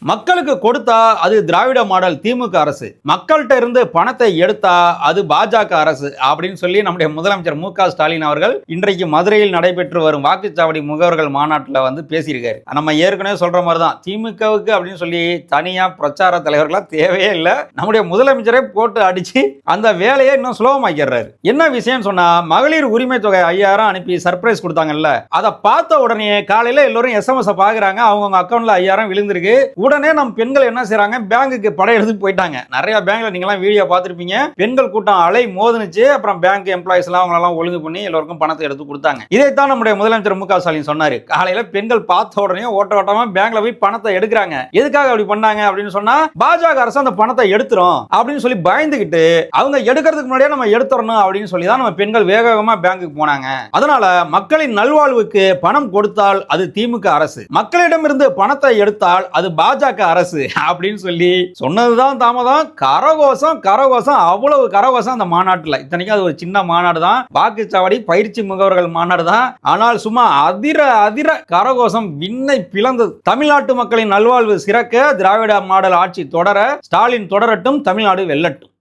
மக்களுக்கு கொடுத்தா அது திராவிட மாடல் திமுக அரசு, மக்கள்கிட்ட இருந்து பணத்தை எடுத்தா அது பாஜக அரசு அப்படின்னு சொல்லி நம்முடைய முதலமைச்சர் மு.க. ஸ்டாலின் அவர்கள் இன்றைக்கு மதுரையில் நடைபெற்று வரும் வாக்குச்சாவடி முகவர்கள் மாநாட்டில் வந்து பேசியிருக்காரு. நம்ம ஏற்கனவே சொல்ற மாதிரி தான், திமுகவுக்கு அப்படின்னு சொல்லி தனியா பிரச்சார தலைவர்களாம் தேவையே இல்லை. நம்முடைய முதலமைச்சரே போட்டு அடிச்சு அந்த வேலையை இன்னும் சுலபமாக்கிறாரு. என்ன விஷயம் சொன்னா, மகளிர் உரிமை தொகை 5000 அனுப்பி சர்ப்ரைஸ் கொடுத்தாங்கல்ல, அதை பார்த்த உடனே காலையில எல்லாரும் எஸ்எம்எஸ் பாக்குறாங்க, அவங்க அக்கௌண்ட்ல 5000 விழுந்திருக்கு. உடனே நம்ம பெண்கள் என்ன செய்றாங்க, பேங்குக்கு படையெடுத்து போயிட்டாங்க. நிறைய பேங்க்ல நீங்கலாம் வீடியோ பார்த்திருப்பீங்க, பெண்கள் கூட்டம் அலை மோதுனுச்சு. அப்புறம் பேங்க் எம்ப்ளாயிஸ் எல்லாம் அவங்களெல்லாம் ஒழுங்கு பண்ணி எல்லாருக்கும் பணத்தை எடுத்து கொடுத்தாங்க. இதைத்தான் நம்முடைய முதலமைச்சர் மு.க. ஸ்டாலின் சொன்னாரு. காலையில பெண்கள் பார்த்த உடனே ஓட்ட ஓட்டமா பேங்க்ல போய் பணத்தை எடுக்கிறாங்க. எதுக்காக அப்படி பண்ணாங்க அப்படின்னு சொன்னா, பாஜக அரசு அந்த பணத்தை எடுத்துரும் அப்படின்னு சொல்லி பயந்துகிட்டு அவங்க எடுக்கிறதுக்கு முன்னாடியே நம்ம எடுத்துறணும் அப்படின்னு சொல்லி தான் நம்ம பெண்கள் வேக வேகமா பேங்குக்கு போனாங்க. அதனால மக்களின் நல்வாழ்வுக்கு பணம் கொடுத்தால் அது திமுக அரசு, மக்களிடமிருந்து பணத்தை எடுத்தால் அது பாஜக அரசு அப்படின்னு சொல்லி சொன்னதுதான் தாமதம். கரகோஷம் அவ்வளவு கரகோஷம் அந்த மாநாட்டுல. இத்தனைக்கும் அது ஒரு சின்ன மாநாடு தான், வாக்குச்சாவடி பயிற்சி முகவர்கள் மாநாடு தான். ஆனால் சும்மா அதிர கரகோஷம் விண்ணை பிளந்தது. தமிழ்நாட்டு மக்களின் நல்வாழ்வு சிறக்க, திராவிட மாடல் ஆட்சி தொடர, ஸ்டாலின் தொடரட்டும், தமிழ்நாடு வெல்லட்டும்.